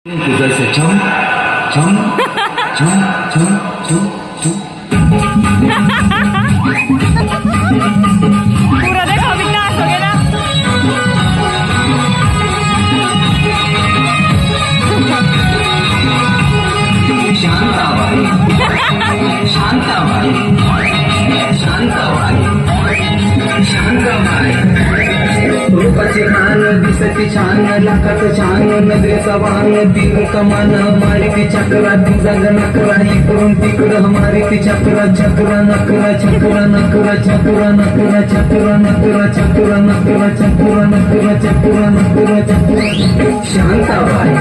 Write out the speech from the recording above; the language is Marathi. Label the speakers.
Speaker 1: जैसे छम छम छम छम छम छम।
Speaker 2: पूरा देखो विकास हो गया ना।
Speaker 1: शांताबाई शांताबाई शांताबाई शांताबाई रूपाची खान दिसती छान लाखात छान नजरेचा वाहन तीन कमान हमारी ती चक्रा ती जाग नकरा इकडून तिकडं हमारी ती चक्रा चक्रा नकरा चक्रा नकरा चक्रा नकरा चक्रा नकरा चक्रा नकरा चक्रा नकरा चक्रा नकरा चक्रा शांताबाई